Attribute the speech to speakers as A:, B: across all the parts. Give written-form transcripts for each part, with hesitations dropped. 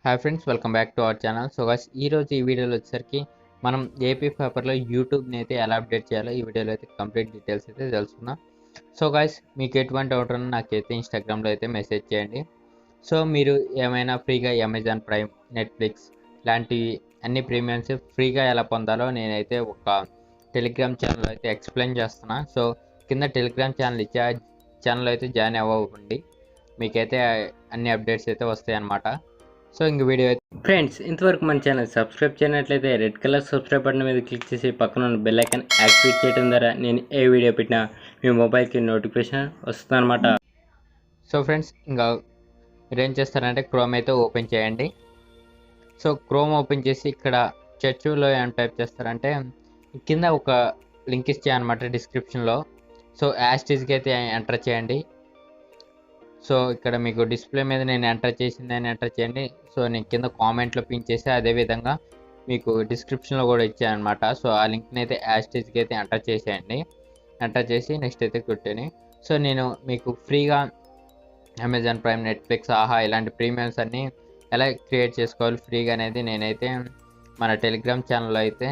A: Hi friends, welcome back to our channel. So guys, ఈరోజు ఈ వీడియోలో వచ్చేసరికి మనం ఏపీ పేపర్లో యూట్యూబ్ని అయితే ఎలా అప్డేట్ చేయాలో ఈ వీడియోలో అయితే కంప్లీట్ డీటెయిల్స్ అయితే తెలుసుకుందాం. సో గైస్, మీకు ఎటువంటి డౌట్ ఉన్నా నాకైతే ఇన్స్టాగ్రామ్లో అయితే మెసేజ్ చేయండి. సో మీరు ఏమైనా ఫ్రీగా అమెజాన్ ప్రైమ్, నెట్ఫ్లిక్స్ లాంటివి అన్ని ప్రీమియమ్స్ ఫ్రీగా ఎలా పొందాలో నేనైతే ఒక టెలిగ్రామ్ ఛానల్ అయితే ఎక్స్ప్లెయిన్ చేస్తున్నా. సో కింద టెలిగ్రామ్ ఛానల్ ఇచ్చే ఛానల్ అయితే జాయిన్ అవ్వండి, మీకైతే అన్ని అప్డేట్స్ అయితే వస్తాయి అన్నమాట. సో ఇంక వీడియో ఫ్రెండ్స్, ఇంతవరకు మన ఛానల్ సబ్స్క్రైబ్ చేయనట్లయితే రెడ్ కలర్ సబ్స్క్రైబ్ బటన్ మీద క్లిక్ చేసి పక్కన ఉన్న బెల్ ఐకాన్ యాక్టివేట్ చేయడం ద్వారా నేను ఏ వీడియో పెట్టినా మీ మొబైల్కి నోటిఫికేషన్ వస్తుంది అనమాట. సో ఫ్రెండ్స్, ఇంకా మీరు ఏం చేస్తారంటే క్రోమ్ అయితే ఓపెన్ చేయండి. సో క్రోమ్ ఓపెన్ చేసి ఇక్కడ చర్చ్లో ఏం టైప్ చేస్తారంటే కింద ఒక లింక్ ఇచ్చాయన్నమాట డిస్క్రిప్షన్లో. సో యాస్టీస్కి అయితే ఎంటర్ చేయండి. సో ఇక్కడ మీకు డిస్ప్లే మీద నేను ఎంటర్ చేయండి. సో నేను కింద కామెంట్లో పిన్ చేసి అదేవిధంగా మీకు డిస్క్రిప్షన్లో కూడా ఇచ్చాను అనమాట. సో ఆ లింక్ని అయితే యాస్టీస్కి అయితే ఎంటర్ చేసేయండి. ఎంటర్ చేసి నెక్స్ట్ అయితే కొట్టండి. సో నేను మీకు ఫ్రీగా అమెజాన్ ప్రైమ్, నెట్ఫ్లిక్స్, ఆహా ఇలాంటి ప్రీమియమ్స్ అన్నీ ఎలా క్రియేట్ చేసుకోవాలి ఫ్రీగా అనేది నేనైతే మన టెలిగ్రామ్ ఛానల్లో అయితే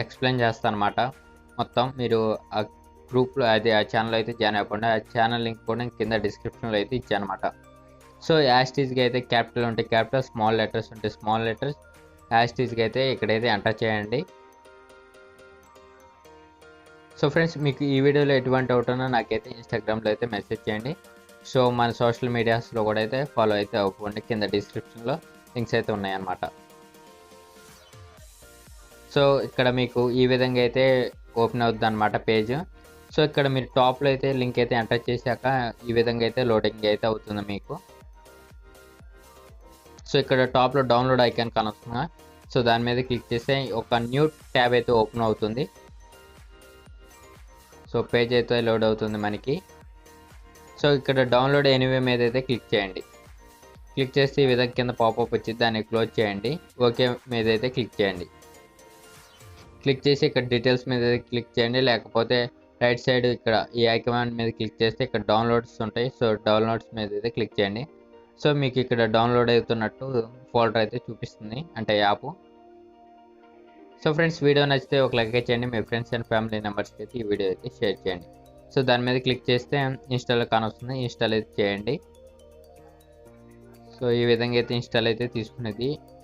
A: ఎక్స్ప్లెయిన్ చేస్తాను అనమాట. మొత్తం మీరు ఆ గ్రూప్లో అది ఆ ఛానల్ అయితే జాయిన్ అయిపోండి. ఆ ఛానల్ లింక్ కూడా కింద డిస్క్రిప్షన్లో అయితే ఇచ్చానమాట. సో యాస్టీస్కి అయితే క్యాపిటల్ ఉంటే క్యాపిటల్, స్మాల్ లెటర్స్ ఉంటే స్మాల్ లెటర్స్, యాస్టీస్కి అయితే ఇక్కడైతే ఎంటర్ చేయండి. సో ఫ్రెండ్స్, మీకు ఈ వీడియోలో ఎటువంటి డౌట్ ఉన్నా నాకైతే ఇన్స్టాగ్రామ్లో అయితే మెసేజ్ చేయండి. సో మన సోషల్ మీడియాస్లో కూడా అయితే ఫాలో అయితే అవ్వండి, కింద డిస్క్రిప్షన్లో లింక్స్ అయితే ఉన్నాయన్నమాట. సో ఇక్కడ మీకు ఈ విధంగా అయితే ఓపెన్ అవుతుంది అనమాట పేజ్. సో ఇక్కడ మీరు టాప్లో అయితే లింక్ అయితే ఎంటర్ చేశాక ఈ విధంగా అయితే లోడింగ్ అయితే అవుతుంది మీకు. సో ఇక్కడ టాప్లో డౌన్లోడ్ ఐకాన్ కనొస్తుందా, సో దాని మీద క్లిక్ చేస్తే ఒక న్యూ ట్యాబ్ అయితే ఓపెన్ అవుతుంది. సో పేజ్ అయితే లోడ్ అవుతుంది మనకి. సో ఇక్కడ డౌన్లోడ్ ఎనీవే మీద అయితే క్లిక్ చేయండి. క్లిక్ చేస్తే ఈ విధంగా కింద పాపప్ వచ్చి దాన్ని క్లోజ్ చేయండి. ఓకే మీద అయితే క్లిక్ చేయండి. క్లిక్ చేసి ఇక్కడ డీటెయిల్స్ మీద క్లిక్ చేయండి, లేకపోతే రైట్ సైడ్ ఇక్కడ ఈ ఐకాన్ మీద క్లిక్ చేస్తే ఇక్కడ డౌన్లోడ్స్ ఉంటాయి. సో డౌన్లోడ్స్ మీద అయితే క్లిక్ చేయండి. సో మీకు ఇక్కడ డౌన్లోడ్ అవుతున్నట్టు ఫోల్డర్ అయితే చూపిస్తుంది, అంటే యాప్. సో ఫ్రెండ్స్, వీడియో నచ్చితే ఒక లైక్ చేయండి, మీ ఫ్రెండ్స్ అండ్ ఫ్యామిలీ మెంబర్స్కి అయితే ఈ వీడియో అయితే షేర్ చేయండి. సో దాని మీద క్లిక్ చేస్తే ఇన్స్టాల్ కానొస్తుంది, ఇన్స్టాల్ అయితే చేయండి. సో ఈ విధంగా అయితే ఇన్స్టాల్ అయితే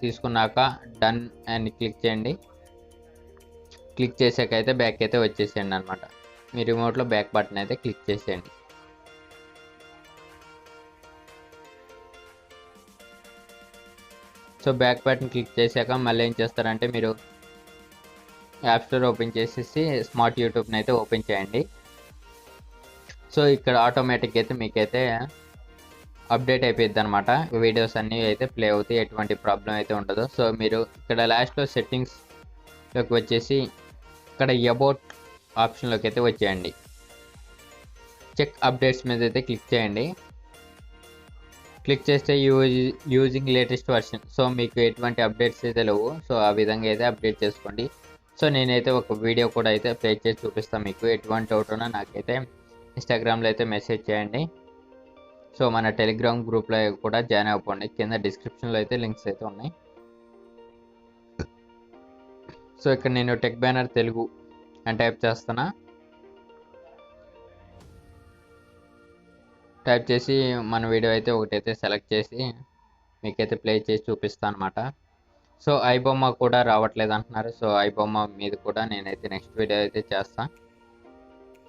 A: తీసుకున్నాక డన్ అని క్లిక్ చేయండి. క్లిక్ చేసాక అయితే బ్యాక్ అయితే వచ్చేసేయండి అనమాట. మీ రిమోట్లో బ్యాక్ బటన్ అయితే క్లిక్ చేసేయండి. సో బ్యాక్ బటన్ క్లిక్ చేశాక మళ్ళీ ఏం చేస్తారంటే మీరు యాప్ స్టోర్ ఓపెన్ చేసేసి స్మార్ట్ యూట్యూబ్ని అయితే ఓపెన్ చేయండి. సో ఇక్కడ ఆటోమేటిక్ అయితే మీకైతే అప్డేట్ అయిపోద్ది అనమాట. వీడియోస్ అన్నీ అయితే ప్లే అవుతాయి, ఎటువంటి ప్రాబ్లం అయితే ఉండదు. సో మీరు ఇక్కడ లాస్ట్లో సెట్టింగ్స్లోకి వచ్చేసి ఇక్కడ అబౌట్ ఆప్షన్లోకి అయితే వచ్చేయండి. చెక్ అప్డేట్స్ మీద అయితే క్లిక్ చేయండి. క్లిక్ చేస్తే యూజింగ్ లేటెస్ట్ వర్షన్. సో మీకు ఎటువంటి అప్డేట్స్ అయితే లేవు, సో ఆ విధంగా అయితే అప్డేట్ చేసుకోండి. సో నేనైతే ఒక వీడియో కూడా అయితే ప్లే చేసి చూపిస్తాను. మీకు ఎటువంటి డౌట్ ఉన్నా నాకైతే ఇన్స్టాగ్రామ్లో అయితే మెసేజ్ చేయండి. సో మన టెలిగ్రామ్ గ్రూప్లో కూడా జాయిన్ అయిపోండి, కింద డిస్క్రిప్షన్లో అయితే లింక్స్ అయితే ఉన్నాయి. సో ఇక్కడ నేను టెక్ బ్యానర్ తెలుగు అని టైప్ చేస్తున్నా. టైప్ చేసి మన వీడియో అయితే ఒకటైతే సెలెక్ట్ చేసి మీకైతే ప్లే చేసి చూపిస్తాను అనమాట. సో ఐబొమ్మ కూడా రావట్లేదు అంటున్నారు. సో ఐబొమ్మ మీద కూడా నేనైతే నెక్స్ట్ వీడియో అయితే చేస్తాను.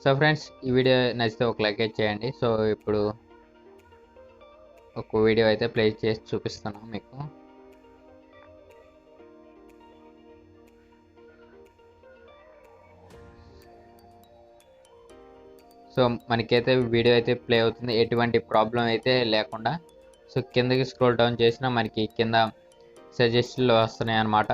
A: సో ఫ్రెండ్స్, ఈ వీడియో నచ్చితే ఒక లైక్ చేయండి. సో ఇప్పుడు ఒక వీడియో అయితే ప్లే చేసి చూపిస్తాను మీకు. సో మనకైతే వీడియో అయితే ప్లే అవుతుంది, ఎటువంటి ప్రాబ్లం అయితే లేకుండా. సో కిందకి స్క్రోల్ డౌన్ చేసినా మనకి కింద సజెషన్లు వస్తున్నాయి అన్నమాట.